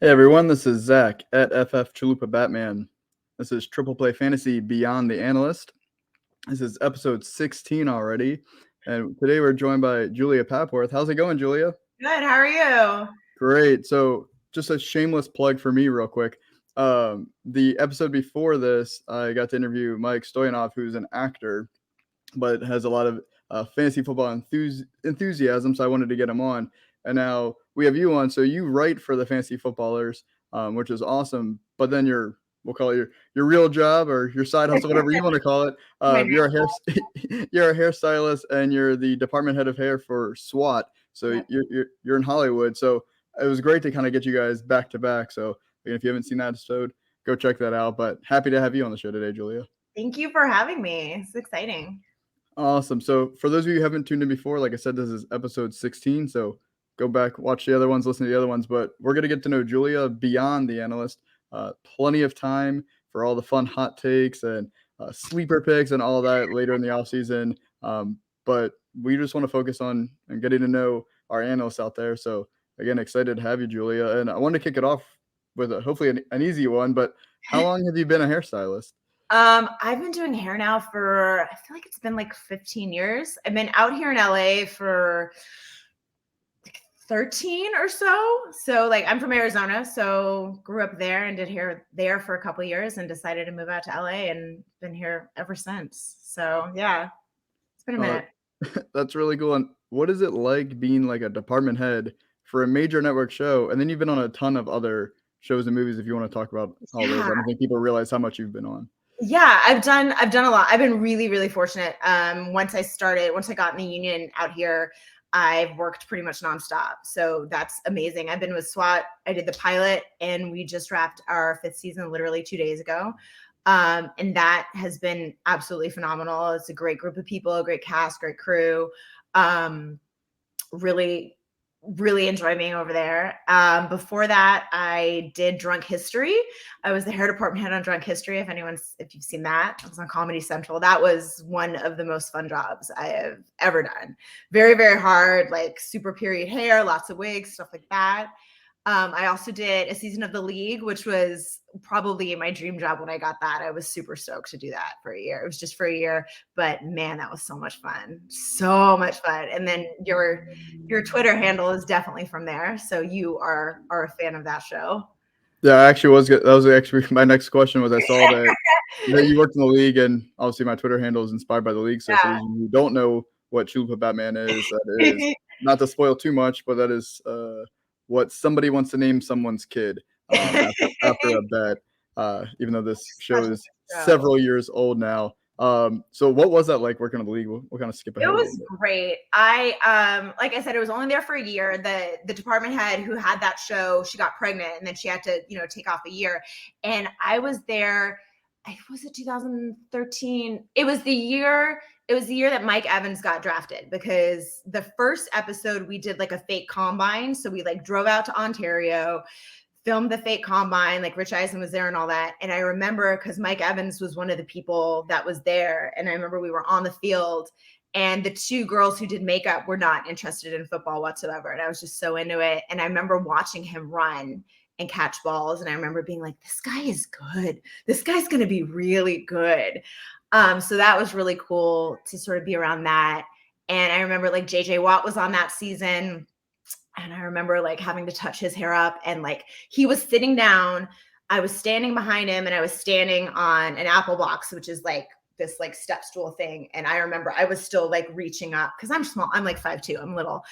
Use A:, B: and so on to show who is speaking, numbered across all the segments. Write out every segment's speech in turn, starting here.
A: Hey everyone, this is Zach at FF Chalupa Batman. This is Triple Play Fantasy Beyond the Analyst. This is episode 16 already, and today we're joined by Julia Papworth. How's it going, Julia?
B: Good. How are you?
A: Great. So, just a shameless plug for me, real quick. The episode before this, I got to interview Mike Stoyanov, who's an actor, but has a lot of fantasy football enthusiasm. So I wanted to get him on, and now we have you on. So you write for the fantasy footballers, which is awesome. But then we'll call it your real job or your side hustle, whatever you want to call it.
B: My
A: You're a hairstylist, and you're the department head of hair for S.W.A.T. So
B: Yep.
A: you're in Hollywood. So it was great to kind of get you guys back to back. So if you haven't seen that episode, go check that out. But happy to have you on the show today, Julia.
B: Thank you for having me. It's exciting.
A: Awesome. So for those of you who haven't tuned in before, like I said, this is episode 16. So go back, watch the other ones, listen to the other ones. But we're going to get to know Julia beyond the analyst. Plenty of time for all the fun hot takes and sleeper picks and all that later in the offseason. But we just want to focus on and getting to know our analysts out there. So again, excited to have you, Julia. And I want to kick it off with hopefully an easy one. But how long have you been a hairstylist?
B: I've been doing hair now for, I feel like it's been like 15 years. I've been out here in LA for like 13 or so. So like I'm from Arizona, so grew up there and did hair there for a couple of years and decided to move out to LA and been here ever since. So yeah, it's been a minute.
A: That's really cool. And what is it like being like a department head for a major network show? And then you've been on a ton of other shows and movies if you want to talk about all those. I
B: Yeah.
A: don't think people realize how much you've been on.
B: Yeah, I've done a lot. I've been really, really fortunate. Once I got in the union out here, I've worked pretty much nonstop. So that's amazing. I've been with S.W.A.T. I did the pilot and we just wrapped our 5th season literally 2 days ago. And that has been absolutely phenomenal. It's a great group of people, a great cast, great crew. Really enjoy being over there. Before that, I did Drunk History. I was the hair department head on Drunk History. If you've seen that, I was on Comedy Central. That was one of the most fun jobs I have ever done. Very, very hard, like super period hair, lots of wigs, stuff like that. I also did a season of The League, which was probably my dream job when I got that. I was super stoked to do that for a year. It was just for a year, but man, that was so much fun. So much fun. And then your Twitter handle is definitely from there. So you are a fan of that show.
A: Yeah, I actually was good. That was actually my next question was I saw that you worked in the league, and obviously my Twitter handle is inspired by the league. So for
B: Yeah.
A: those who don't know what Chalupa Batman is, that is not to spoil too much, but that is what somebody wants to name someone's kid after a bet. Even though this show is several years old now. So what was that like working in the league? We'll kind of skip ahead.
B: It was great. Like I said, it was only there for a year. The department head who had that show, she got pregnant and then she had to, take off a year. And I was there, was it 2013? It was the year that Mike Evans got drafted, because the first episode we did like a fake combine. So we like drove out to Ontario, filmed the fake combine, like Rich Eisen was there and all that. And I remember because Mike Evans was one of the people that was there. And I remember we were on the field and the 2 girls who did makeup were not interested in football whatsoever. And I was just so into it. And I remember watching him run and catch balls. And I remember being like, this guy is good. This guy's going to be really good. So that was really cool to sort of be around that. And I remember like J.J. Watt was on that season. And I remember like having to touch his hair up, and like he was sitting down, I was standing behind him, and I was standing on an apple box, which is like this like step stool thing. And I remember I was still like reaching up because I'm small. I'm like 5'2". I'm little.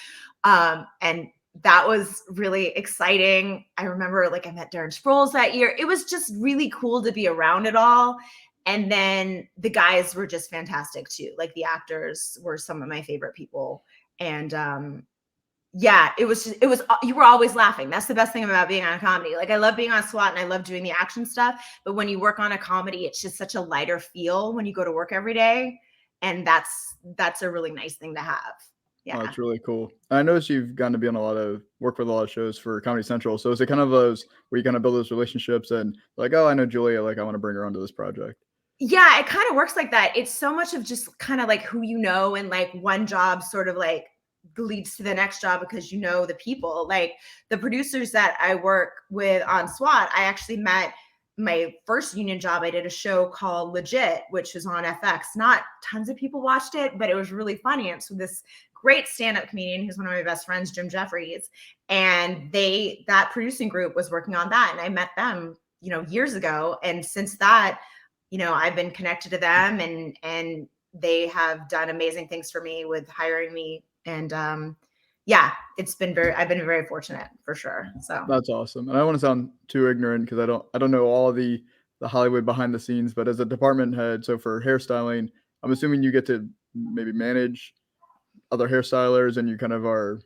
B: And that was really exciting. I remember like I met Darren Sproles that year. It was just really cool to be around it all. And then the guys were just fantastic too. Like the actors were some of my favorite people. And yeah, it was you were always laughing. That's the best thing about being on a comedy. Like I love being on S.W.A.T. and I love doing the action stuff, but when you work on a comedy, it's just such a lighter feel when you go to work every day. And that's a really nice thing to have. Yeah.
A: Oh, that's really cool. I noticed you've gotten to be on work with a lot of shows for Comedy Central. So is it kind of those where you kind of build those relationships and like, oh, I know Julia, like I want to bring her onto this project?
B: Yeah, it kind of works like that. It's so much of just kind of like who you know, and like one job sort of like leads to the next job because you know the people. Like the producers that I work with on S.W.A.T, I actually met my first union job. I did a show called Legit, which was on FX. Not tons of people watched it, but it was really funny. And so this great stand-up comedian who's one of my best friends, Jim Jeffries, and that producing group was working on that. And I met them, you know, years ago. And since that, you know, I've been connected to them, and they have done amazing things for me with hiring me. And yeah, I've been very fortunate for sure. So
A: that's awesome. And I don't want to sound too ignorant because I don't know all the Hollywood behind the scenes, but as a department head, so for hairstyling, I'm assuming you get to maybe manage other hairstylers and you kind of are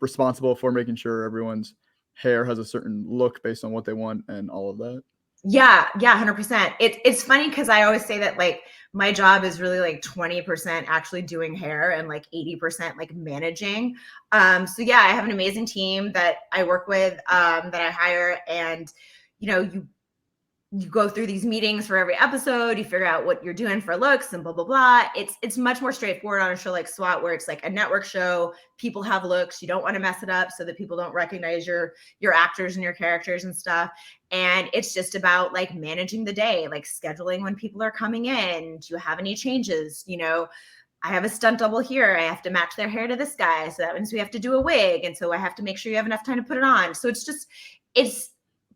A: responsible for making sure everyone's hair has a certain look based on what they want and all of that.
B: Yeah, 100%. It's funny because I always say that like my job is really like 20% actually doing hair and like 80% like managing. So yeah, I have an amazing team that I work with, that I hire, and you know, you go through these meetings for every episode, you figure out what you're doing for looks and blah, blah, blah. It's much more straightforward on a show like S.W.A.T, where it's like a network show. People have looks. You don't want to mess it up so that people don't recognize your actors and your characters and stuff. And it's just about like managing the day, like scheduling when people are coming in. Do you have any changes? You know, I have a stunt double here. I have to match their hair to this guy. So that means we have to do a wig. And so I have to make sure you have enough time to put it on. So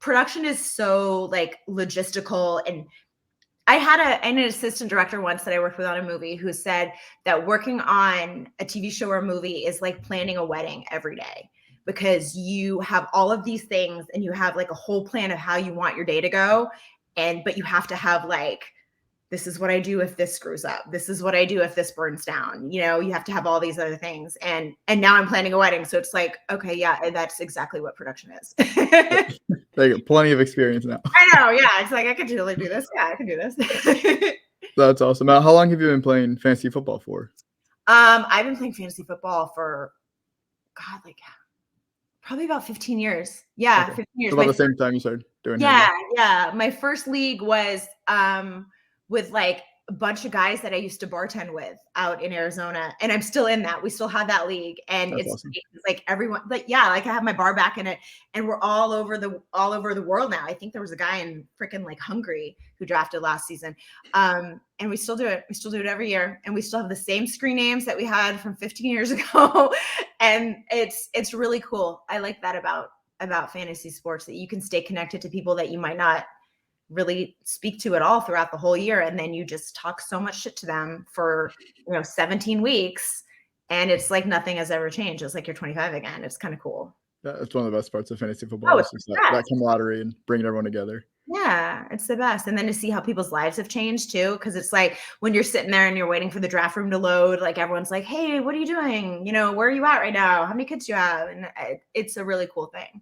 B: production is so like logistical. And I had an assistant director once that I worked with on a movie who said that working on a TV show or a movie is like planning a wedding every day, because you have all of these things and you have like a whole plan of how you want your day to go. But you have to have like, this is what I do if this screws up. This is what I do if this burns down. You know, you have to have all these other things. And now I'm planning a wedding. So it's like, okay, yeah, that's exactly what production is.
A: They got plenty of experience now.
B: I know. Yeah. It's like, I could totally do this. Yeah, I can do this.
A: That's awesome. Now, how long have you been playing fantasy football for?
B: I've been playing fantasy football for, God, like probably about 15 years. Yeah.
A: Okay.
B: 15 years.
A: So about the same time you started doing it.
B: Yeah. My first league was, with like a bunch of guys that I used to bartend with out in Arizona, and I'm still in that. We still have that league, and
A: That's
B: it's
A: awesome.
B: like everyone, like, yeah, like I have my bar back in it, and we're all over the world now. I think there was a guy in freaking like Hungary who drafted last season. And we still do it. We still do it every year, and we still have the same screen names that we had from 15 years ago. And it's really cool. I like that about fantasy sports, that you can stay connected to people that you might not really speak to at all throughout the whole year, and then you just talk so much shit to them for 17 weeks, and it's like nothing has ever changed. It's like you're 25 again. It's kind of cool.
A: That's one of the best parts of fantasy football.
B: It's
A: is that camaraderie and bringing everyone together.
B: Yeah, it's the best. And then to see how people's lives have changed too, because it's like when you're sitting there and you're waiting for the draft room to load, like everyone's like, hey, what are you doing? Where are you at right now? How many kids do you have? And it's a really cool thing.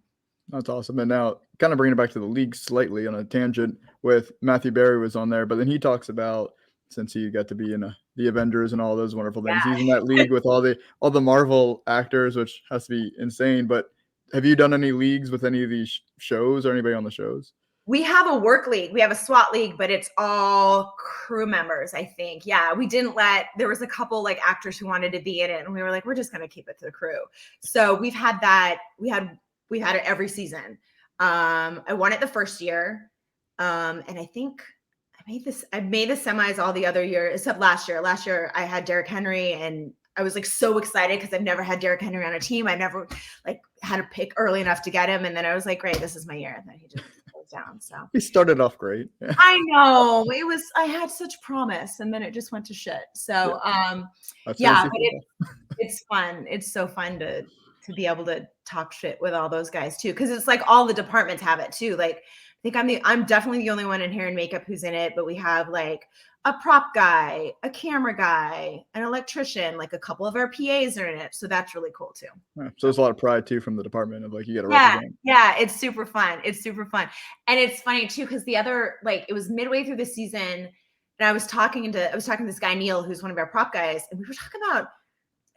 A: That's awesome. And now kind of bringing it back to the league slightly on a tangent, with Matthew Berry was on there, but then he talks about, since he got to be in the Avengers and all those wonderful things, he's in that league with all the Marvel actors, which has to be insane. But have you done any leagues with any of these shows or anybody on the shows?
B: We have a work league. We have a S.W.A.T league, but it's all crew members, I think. Yeah, there was a couple like actors who wanted to be in it, and we were like, we're just going to keep it to the crew. So we've had that. We've had it every season. I won it the first year. And I think I made the semis all the other years, except last year. Last year I had Derrick Henry, and I was like so excited because I've never had Derrick Henry on a team. I never like had a pick early enough to get him. And then I was like, great, this is my year. And then he just goes down. So
A: he started off great. Yeah.
B: I know, I had such promise, and then it just went to shit. So, but it's fun. It's so fun to be able to talk shit with all those guys too. Cause it's like all the departments have it too. Like, I think I'm definitely the only one in hair and makeup who's in it, but we have like a prop guy, a camera guy, an electrician, like a couple of our PAs are in it. So that's really cool too.
A: Yeah, so there's a lot of pride too from the department of like, you got to represent.
B: Yeah. It's super fun. It's super fun. And it's funny too, cause it was midway through the season, and I was talking to this guy, Neil, who's one of our prop guys. And we were talking about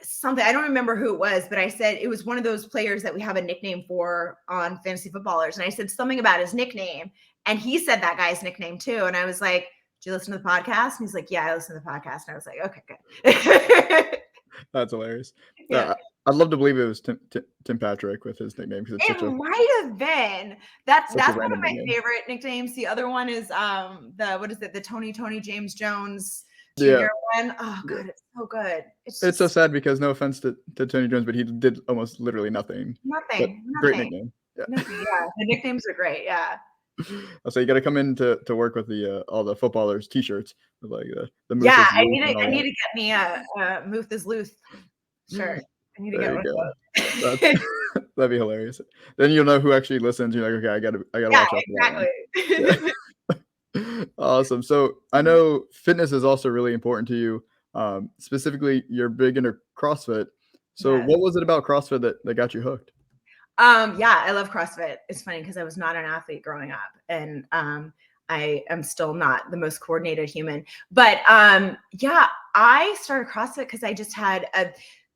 B: something, I don't remember who it was, but I said it was one of those players that we have a nickname for on Fantasy Footballers. And I said something about his nickname, and he said that guy's nickname too. And I was like, did you listen to the podcast? And he's like, yeah, I listened to the podcast. And I was like, okay, good.
A: That's hilarious.
B: Yeah.
A: I'd love to believe it was Tim Patrick with his nickname because it's
B: It might have been. That's
A: such a
B: one of
A: random
B: my
A: nickname.
B: favorite nicknames. The other one is the Tony James Jones
A: Yeah.
B: Jr. one. Oh
A: Yeah.
B: god, it's so good.
A: It's so sad because no offense to Tony Jones, but he did almost literally nothing. But great nickname. Yeah.
B: Nothing. Yeah, the nicknames are great. Yeah.
A: So you got to come in to work with the all the footballers T-shirts with like the Moose
B: Yeah,
A: is
B: I
A: Loose
B: need
A: and all
B: to
A: that.
B: get me a Muth is Loose shirt. I need to
A: There
B: get
A: you
B: one
A: go.
B: of those.
A: That'd be hilarious. Then you'll know who actually listens. You're like, okay, I gotta
B: Yeah,
A: watch out for that one.
B: exactly.
A: Yeah. Awesome. So I know fitness is also really important to you. Specifically, you're big into CrossFit. So
B: Yes.
A: what was it about CrossFit that got you hooked?
B: Yeah, I love CrossFit. It's funny because I was not an athlete growing up, and I am still not the most coordinated human. But yeah, I started CrossFit because I just had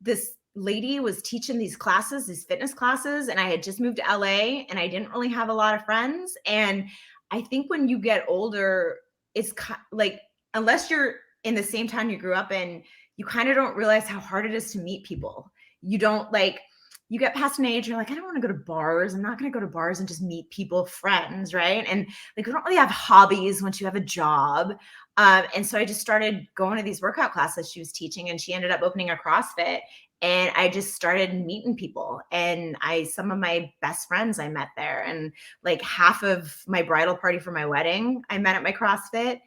B: this lady was teaching these classes, these fitness classes, and I had just moved to LA, and I didn't really have a lot of friends. And I think when you get older, it's like unless you're in the same town you grew up in, you kind of don't realize how hard it is to meet people. You don't like you get past an age, you're like, I don't want to go to bars. I'm not going to go to bars and just meet people, friends, right? And like, we don't really have hobbies once you have a job. And so I just started going to these workout classes she was teaching, and she ended up opening a CrossFit. And I just started meeting people, and some of my best friends I met there, and like half of my bridal party for my wedding, I met at my CrossFit.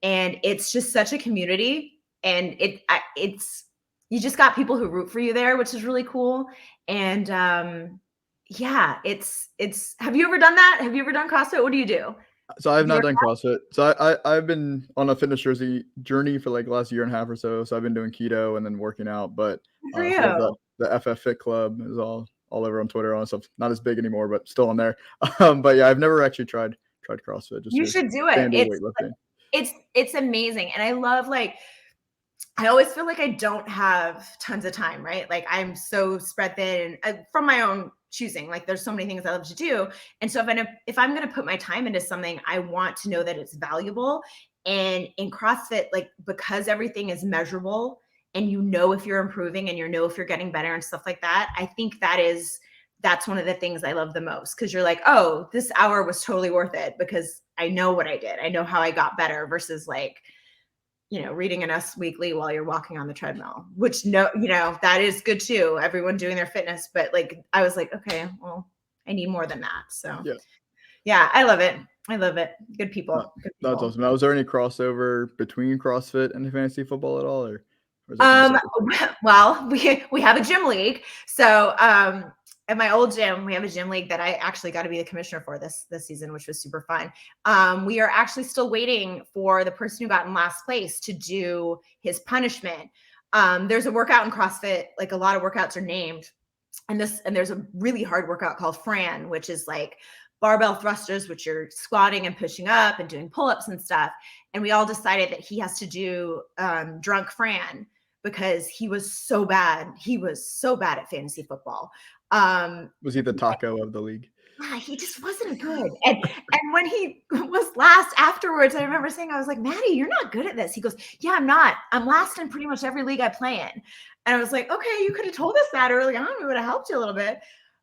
B: And it's just such a community, and it's you just got people who root for you there, which is really cool. And yeah, it's have you ever done that? Have you ever done CrossFit? What do you do?
A: So I have
B: Do you
A: not
B: work
A: done
B: out?
A: CrossFit. So I've been on a fitness journey for like the last year and a half or so. So I've been doing keto and then working out. But
B: Good for
A: so like
B: you.
A: the FF Fit Club is all over on Twitter, all that stuff. Not as big anymore, but still on there. But yeah, I've never actually tried CrossFit. Just
B: You
A: your
B: should do it.
A: standard weightlifting.
B: It's amazing. And I love like I always feel like I don't have tons of time, right? Like I'm so spread thin from my own choosing. Like there's so many things I love to do. And so if I'm going to put my time into something, I want to know that it's valuable. And in CrossFit, like because everything is measurable and you know if you're improving and you know if you're getting better and stuff like that, I think that's one of the things I love the most, because you're like, oh, this hour was totally worth it because I know what I did. I know how I got better versus like, reading an Us Weekly while you're walking on the treadmill, which that is good too. Everyone doing their fitness, but like, I was like, okay, well, I need more than that. So yeah, I love it. I love it. Good people. Good
A: That's
B: people.
A: awesome. Now, is there any crossover between CrossFit and fantasy football at all, or is it kind of separate?
B: Well, we have a gym league. So at my old gym, we have a gym league that I actually got to be the commissioner for this season, which was super fun. We are actually still waiting for the person who got in last place to do his punishment. There's a workout in CrossFit, like a lot of workouts are named. And there's a really hard workout called Fran, which is like barbell thrusters, which you're squatting and pushing up and doing pull-ups and stuff. And we all decided that he has to do drunk Fran because he was so bad. He was so bad at fantasy football.
A: Was he the taco of the league?
B: He just wasn't good. And when he was last afterwards, I remember saying, I was like, Maddie, you're not good at this. He goes, yeah, I'm not. I'm last in pretty much every league I play in. And I was like, okay, you could have told us that early on. We would have helped you a little bit.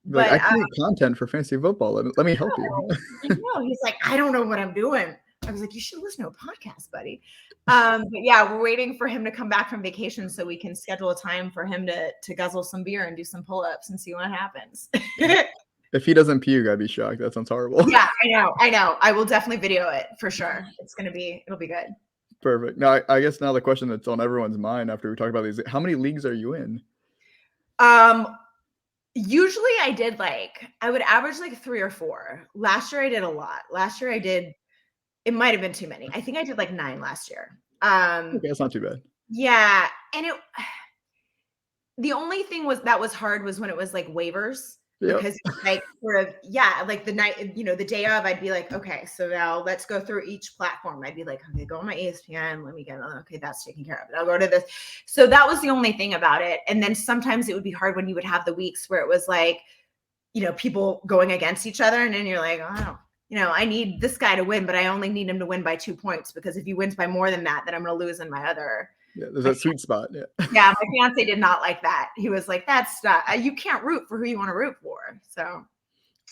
A: Like,
B: But
A: I create content for fantasy football. Let me help you.
B: I know. He's like, I don't know what I'm doing. I was like, you should listen to a podcast, buddy. But yeah, we're waiting for him to come back from vacation so we can schedule a time for him to guzzle some beer and do some pull-ups and see what happens.
A: If he doesn't puke, I'd be shocked. That sounds horrible.
B: Yeah, I know. I will definitely video it for sure. It'll be good.
A: Perfect. Now, I guess now the question that's on everyone's mind after we talk about these, how many leagues are you in?
B: Usually I would average like 3 or 4. Last year I did a lot. It might've been too many. I think I did like 9 last year.
A: Okay, that's not too bad.
B: Yeah. And the only thing that was hard was when it was like waivers.
A: Yep.
B: Because like sort of, yeah, like the night, the day of, I'd be like, okay, so now let's go through each platform. I'd be like, okay, go on my ESPN, let me get okay, that's taken care of it. I'll go to this. So that was the only thing about it. And then sometimes it would be hard when you would have the weeks where it was like, people going against each other. And then you're like, oh, I need this guy to win, but I only need him to win by 2 points, because if he wins by more than that, then I'm going to lose in my other
A: Yeah, there's that sweet spot. Yeah.
B: Yeah, my fiance did not like that. He was like, "That's not you can't root for who you want to root for." So,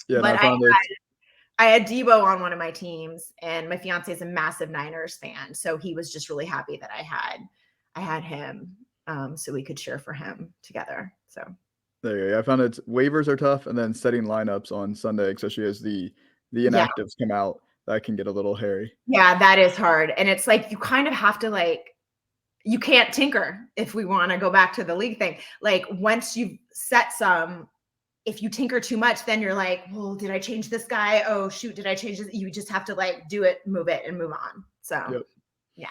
A: Yeah,
B: but
A: and I found it.
B: I had Debo on one of my teams, and my fiance is a massive Niners fan, so he was just really happy that I had him, so we could cheer for him together. So
A: There you go. I found it waivers are tough, and then setting lineups on Sunday, especially as the
B: yeah,
A: inactives come out, that can get a little hairy.
B: yeah, that is hard, and it's like you kind of have to like you can't tinker if we want to go back to the league thing. Like once you've set some, if you tinker too much, then you're like, well, did I change this guy? Oh shoot, did I change this? You just have to like do it, move it, and move on. So
A: Yep.
B: yeah.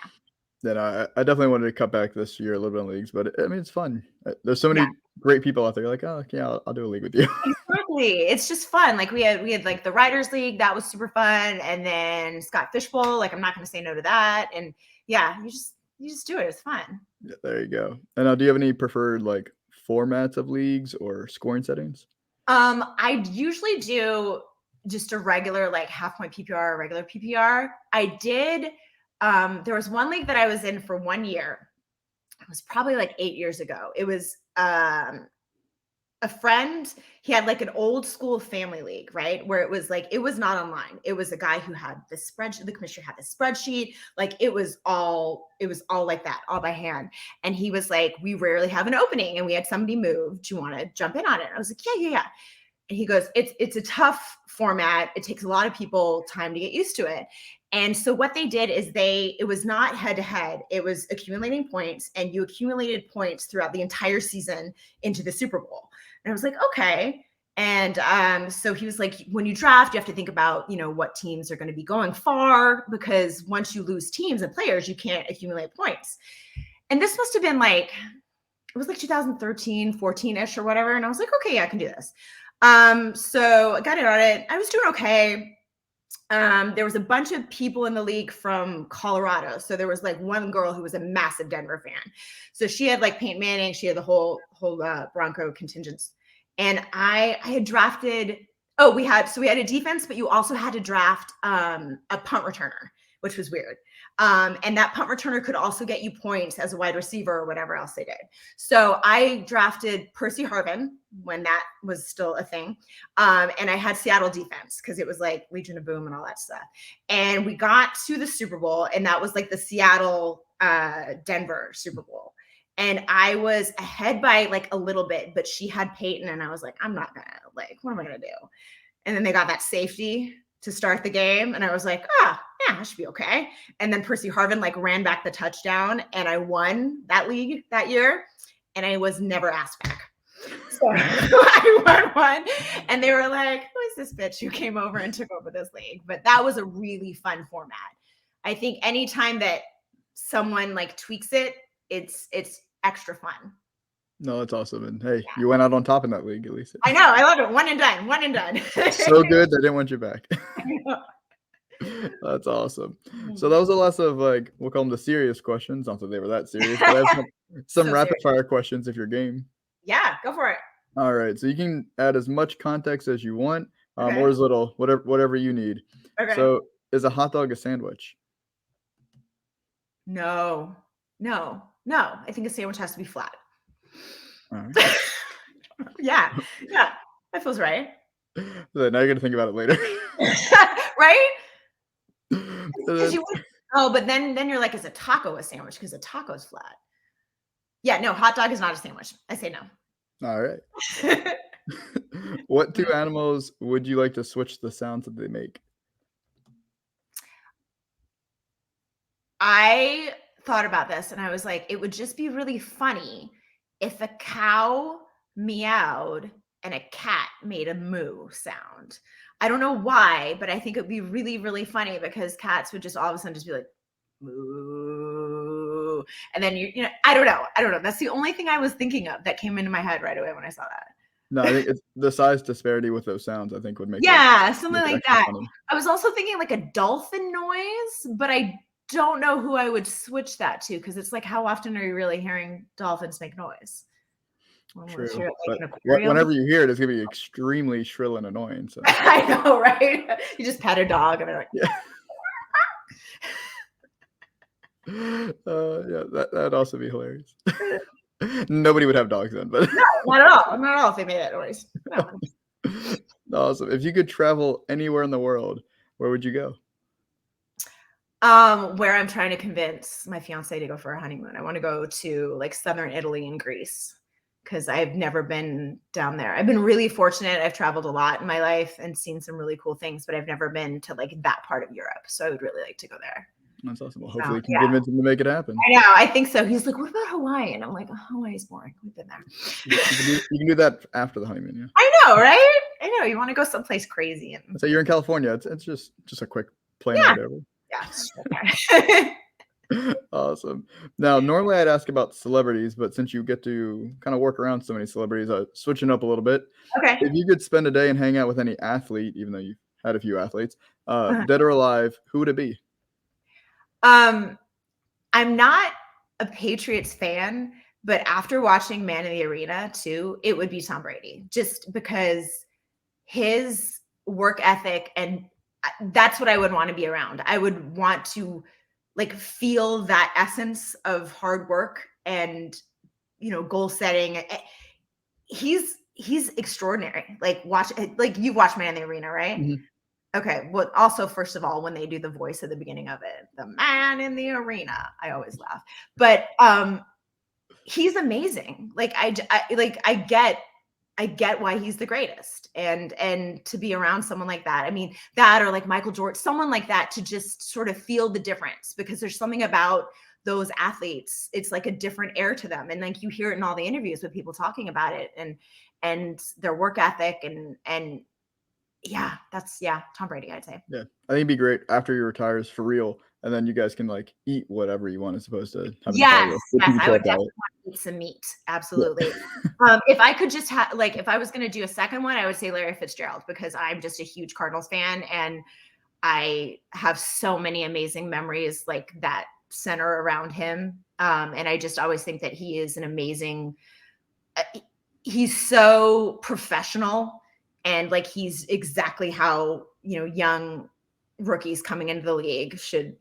A: Then I definitely wanted to cut back this year a little bit on leagues, but I mean it's fun. There's so many great people out there. You're like, oh yeah, I'll do a league with you.
B: Exactly. It's just fun. Like we had like the Writers League, that was super fun. And then Scott Fishbowl, like I'm not gonna say no to that. And yeah, you just do it. It's fun.
A: Yeah, there you go. And do you have any preferred like formats of leagues or scoring settings?
B: I usually do just a regular like half point PPR, regular PPR. I did there was one league that I was in for 1 year. It was probably like 8 years ago. It was a friend, he had like an old school family league, right? Where it was like, it was not online. It was a guy who had the spreadsheet, the commissioner had the spreadsheet. Like it was all like that, all by hand. And he was like, we rarely have an opening and we had somebody move. Do you want to jump in on it? And I was like, yeah. And he goes, it's a tough format. It takes a lot of people time to get used to it. And so what they did is it was not head to head. It was accumulating points, and you accumulated points throughout the entire season into the Super Bowl. And I was like, okay. And so he was like, when you draft, you have to think about, what teams are going to be going far, because once you lose teams and players, you can't accumulate points. And this must have been like, it was like 2013, 14-ish or whatever. And I was like, okay, yeah, I can do this. So I got in on it. I was doing okay. There was a bunch of people in the league from Colorado. So there was like one girl who was a massive Denver fan. So she had like Peyton Manning. She had the whole Bronco contingents. And I had drafted, we had a defense, but you also had to draft a punt returner, which was weird. And that punt returner could also get you points as a wide receiver or whatever else they did. So I drafted Percy Harvin when that was still a thing. And I had Seattle defense because it was like Legion of Boom and all that stuff. And we got to the Super Bowl, and that was like the Seattle Denver Super Bowl. And I was ahead by like a little bit, but she had Peyton, and I was like, I'm not gonna, like, what am I gonna do? And then they got that safety to start the game. And I was like, yeah, I should be okay. And then Percy Harvin like ran back the touchdown, and I won that league that year. And I was never asked back. So I won. And they were like, who is this bitch who came over and took over this league? But that was a really fun format. I think anytime that someone like tweaks it, it's extra fun.
A: No, that's awesome. And hey, you went out on top in that league at least.
B: I know. I love it. One and done.
A: So good, they didn't want you back. That's awesome. So that was the last of like, we'll call them the serious questions. Not that they were that serious, but I have some
B: So
A: rapid fire questions if you're game.
B: Yeah, go for it.
A: All right. So you can add as much context as you want,
B: Okay.
A: or as little, whatever you need.
B: Okay.
A: So is a hot dog a sandwich?
B: No. I think a sandwich has to be flat.
A: All right.
B: Yeah, that feels right.
A: So now you're gonna think about it later.
B: Right?
A: Then,
B: but then you're like, is a taco a sandwich? Because a taco is flat. Yeah, no, hot dog is not a sandwich. I say no.
A: all right. What two animals would you like to switch the sounds that they make?
B: I thought about this, and I was like, it would just be really funny if a cow meowed and a cat made a moo sound. I don't know why, but I think it would be really, really funny, because cats would just all of a sudden just be like, moo. And then I don't know. That's the only thing I was thinking of that came into my head right away when I saw that.
A: No, I think it's the size disparity with those sounds, I think would make
B: something like that.
A: funny.
B: I was also thinking like a dolphin noise, but I don't know who I would switch that to, because it's like, how often are you really hearing dolphins make noise?
A: True. But whenever you hear it, it's gonna be extremely shrill and annoying. So
B: I know, right? You just pet a dog and they're like,
A: yeah. Yeah, that'd also be hilarious. Nobody would have dogs then, but
B: No, not at all. Not at all if they made that noise. No.
A: awesome. If you could travel anywhere in the world, where would you go?
B: Where I'm trying to convince my fiance to go for a honeymoon. I want to go to like southern Italy and Greece because I've never been down there. I've been really fortunate. I've traveled a lot in my life and seen some really cool things, but I've never been to like that part of Europe. So I would really like to go there.
A: That's awesome. Well, hopefully you can convince him to make it happen.
B: I know. I think so. He's like, what about Hawaii? And I'm like, oh, Hawaii's boring. We've been there.
A: You can do that after the honeymoon, yeah.
B: I know, right? I know. You want to go someplace crazy. And
A: so you're in California. It's just a quick plane ride over.
B: Yeah.
A: Awesome. Now, normally I'd ask about celebrities, but since you get to kind of work around so many celebrities, switching up a little bit.
B: Okay.
A: If you could spend a day and hang out with any athlete, even though you've had a few athletes, dead or alive, who would it be?
B: I'm not a Patriots fan, but after watching Man in the Arena too, it would be Tom Brady, just because his work ethic, and that's what I would want to be around. I would want to like feel that essence of hard work and, you know, goal setting. He's extraordinary. Like you've watched Man in the Arena, right?
A: Mm-hmm.
B: Okay. Well, also, first of all, when they do the voice at the beginning of it, the man in the arena, I always laugh. But he's amazing. Like I get why he's the greatest, and to be around someone like that. I mean, that or like Michael Jordan, someone like that, to just sort of feel the difference, because there's something about those athletes. It's like a different air to them, and like you hear it in all the interviews with people talking about it and their work ethic and. Yeah, Tom Brady, I'd say.
A: Yeah, I think it'd be great after he retires for real, and then you guys can like eat whatever you want as opposed to having
B: yes, I would definitely want to eat some meat. Absolutely. Yeah. If I could just have if I was going to do a second one, I would say Larry Fitzgerald, because I'm just a huge Cardinals fan and I have so many amazing memories like that center around him. And I just always think that he is an amazing. He's so professional. And like, he's exactly how, you know, young rookies coming into the league should,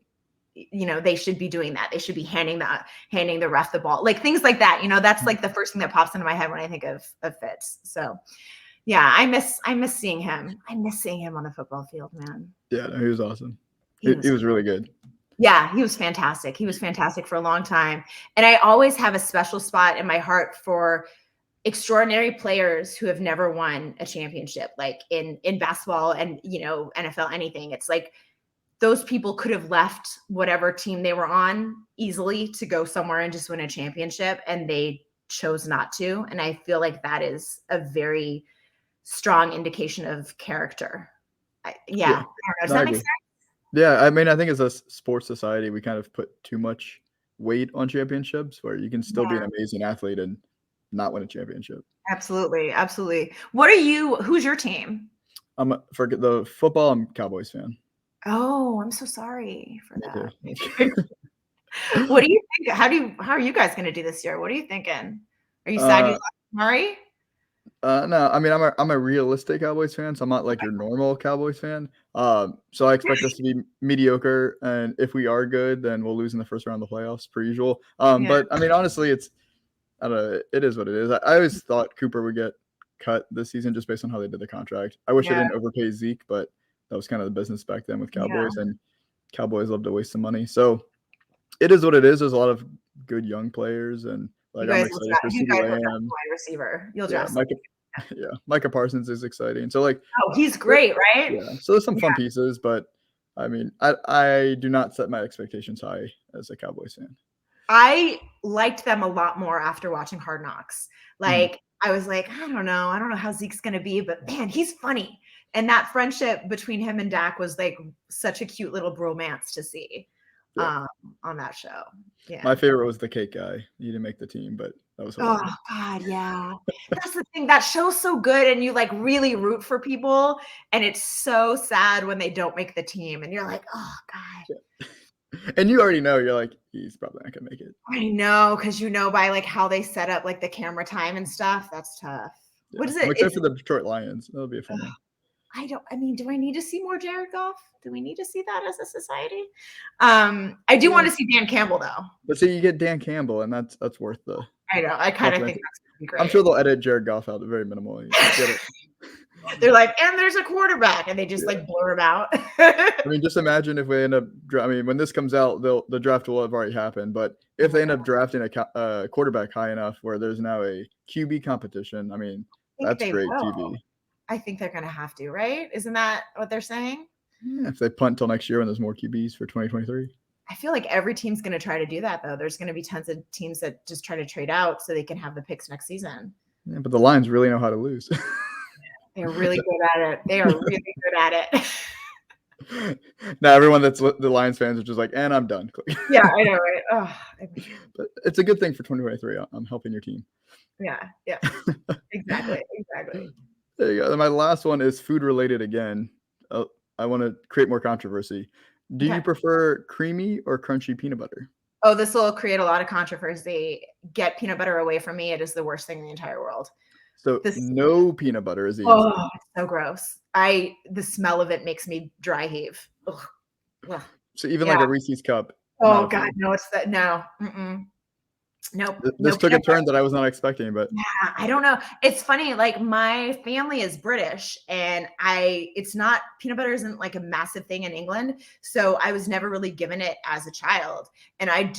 B: you know, they should be doing that. They should be handing the ref the ball, like things like that. You know, that's like the first thing that pops into my head when I think of Fitz. So yeah, I miss seeing him. I miss seeing him on the football field, man.
A: Yeah, he was awesome. He was really good.
B: Yeah, he was fantastic. He was fantastic for a long time. And I always have a special spot in my heart for extraordinary players who have never won a championship, like in basketball and, you know, NFL, anything. It's like those people could have left whatever team they were on easily to go somewhere and just win a championship, and they chose not to. And I feel like that is a very strong indication of character. Yeah. I don't know. Does that make sense?
A: Yeah, I mean, I think as a sports society, we kind of put too much weight on championships, where you can still be an amazing athlete and not win a championship.
B: Absolutely. Absolutely. Who's your team?
A: For the football, I'm a Cowboys fan.
B: Oh, I'm so sorry for that. What do you think? How are you guys going to do this year? What are you thinking? Are you sad you lost Murray?
A: No, I mean, I'm a realistic Cowboys fan, so I'm not like your normal Cowboys fan. So I expect us to be mediocre, and if we are good, then we'll lose in the first round of the playoffs, per usual. But I mean, honestly, I don't know. It is what it is. I always thought Cooper would get cut this season just based on how they did the contract. I wish they didn't overpay Zeke, but that was kind of the business back then with Cowboys, and Cowboys love to waste some money. So it is what it is. There's a lot of good young players, and like I'm excited for CeeDee Lamb.
B: Wide receiver. You'll draft.
A: Micah Parsons is exciting. So like,
B: he's great, right?
A: Yeah. So there's some fun pieces, but I mean, I do not set my expectations high as a Cowboys fan.
B: I liked them a lot more after watching Hard Knocks. Like, I was like, I don't know how Zeke's going to be, but man, he's funny. And that friendship between him and Dak was like such a cute little bromance to see on that show. Yeah.
A: My favorite was the cake guy. He didn't make the team, but that was hilarious.
B: Oh God, yeah. That's the thing. That show's so good, and you like really root for people, and it's so sad when they don't make the team, and you're like, oh God.
A: Yeah. And you already know, you're like, he's probably not gonna make it.
B: I know, because you know by like how they set up like the camera time and stuff. That's tough.
A: Yeah.
B: What is it?
A: Except for the Detroit Lions. That'll be a fun one.
B: I mean, do I need to see more Jared Goff? Do we need to see that as a society? I do want to see Dan Campbell though.
A: But see, you get Dan Campbell, and that's worth the.
B: I know. I kind of think that's gonna be great.
A: I'm sure they'll edit Jared Goff out very minimal.
B: They're like, and there's a quarterback, and they just like blur him out.
A: I mean, just imagine if we end up. I mean, when this comes out, the draft will have already happened. But if they end up drafting a quarterback high enough where there's now a QB competition, I mean, that's great TV.
B: I think they're going to have to, right? Isn't that what they're saying?
A: Yeah, if they punt till next year when there's more QBs for 2023.
B: I feel like every team's going to try to do that, though. There's going to be tons of teams that just try to trade out so they can have the picks next season.
A: Yeah, but the Lions really know how to lose.
B: They're really good at it. They are really good at it.
A: Now everyone that's the Lions fans are just like, and I'm done.
B: Yeah, I know, right? Oh,
A: but it's a good thing for 2023. I'm helping your team.
B: Yeah, exactly.
A: There you go. And my last one is food related again. I want to create more controversy. Do you prefer creamy or crunchy peanut butter?
B: Oh, this will create a lot of controversy. Get peanut butter away from me. It is the worst thing in the entire world.
A: So no peanut butter is the answer.
B: Oh, it's so gross. The smell of it makes me dry heave. Ugh.
A: So even like a Reese's cup.
B: Oh God, no, it's that. No. Nope.
A: This took a turn that I was not expecting, but
B: yeah, I don't know. It's funny. Like my family is British, and it's not peanut butter isn't like a massive thing in England, so I was never really given it as a child. And I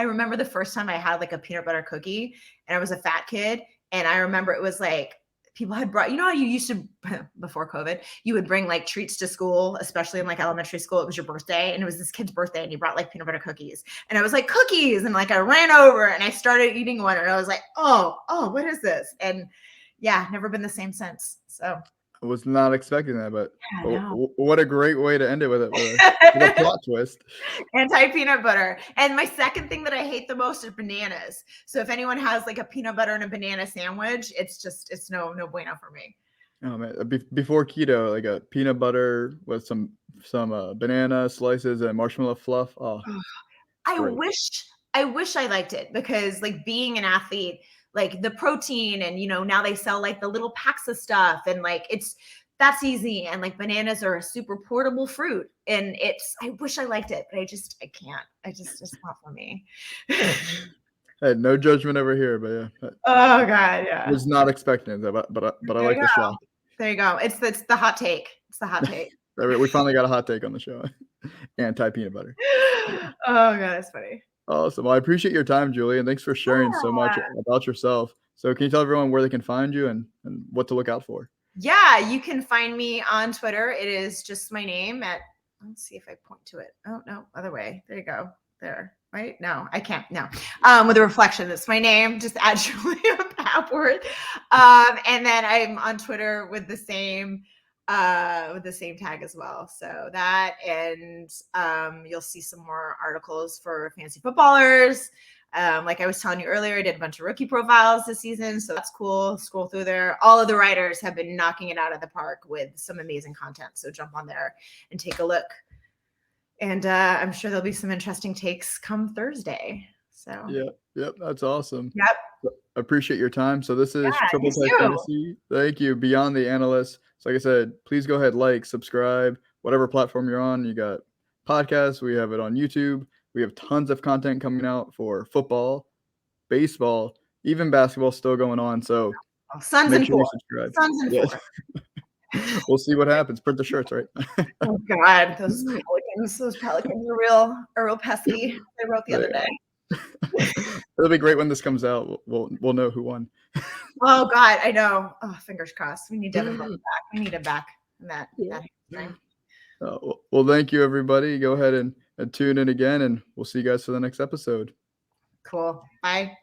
B: remember the first time I had like a peanut butter cookie, and I was a fat kid, and I remember it was like people had brought, how you used to, before COVID, you would bring like treats to school, especially in like elementary school. It was your birthday and it was this kid's birthday and he brought like peanut butter cookies. And I was like, cookies. And like, I ran over and I started eating one and I was like, oh, what is this? And yeah, never been the same since. So
A: I was not expecting that, but what a great way to end it with with a plot twist.
B: Anti-peanut butter. And my second thing that I hate the most is bananas. So if anyone has like a peanut butter and a banana sandwich, it's no bueno for me.
A: Oh man, before keto, like a peanut butter with some banana slices and marshmallow fluff. Oh,
B: I wish I liked it, because like being an athlete, like the protein and, now they sell like the little packs of stuff and like that's easy. And like bananas are a super portable fruit and I wish I liked it, but I can't. It's not for me.
A: Hey, no judgment over here, but yeah.
B: Oh God. Yeah.
A: I was not expecting it, but I like the shock.
B: There you go. It's the hot take. It's the hot take.
A: We finally got a hot take on the show. Anti-peanut butter.
B: Oh God, that's funny.
A: Awesome. Well, I appreciate your time, Julie, and thanks for sharing so much about yourself. So can you tell everyone where they can find you and what to look out for?
B: Yeah, you can find me on Twitter. It is just my name let's see if I point to it. Oh, no, other way. There you go. There, right? No, I can't. No. With a reflection. It's my name, just add Julia Papworth. And then I'm on Twitter with the same tag as well. So that, and you'll see some more articles for fantasy footballers. Like I was telling you earlier, I did a bunch of rookie profiles this season, so that's cool. Scroll through there. All of the writers have been knocking it out of the park with some amazing content, so jump on there and take a look. And I'm sure there'll be some interesting takes come Thursday. So
A: yep, that's awesome.
B: Yep,
A: I appreciate your time. So this is Triple Type Fantasy. Thank you, Beyond the Analyst. So like I said, please go ahead, like, subscribe, whatever platform you're on. You got podcasts. We have it on YouTube. We have tons of content coming out for football, baseball, even basketball still going on. So
B: Suns and four.
A: Suns and four. We'll see what happens. Print the shirts, right?
B: Oh God, those Pelicans are real pesky. They wrote the other day.
A: It'll be great when this comes out. We'll know who won.
B: Oh God, I know. Oh, fingers crossed. We need Devin Booker back. We need him back in that time.
A: Well, thank you, everybody. Go ahead and tune in again, and we'll see you guys for the next episode.
B: Cool. Bye.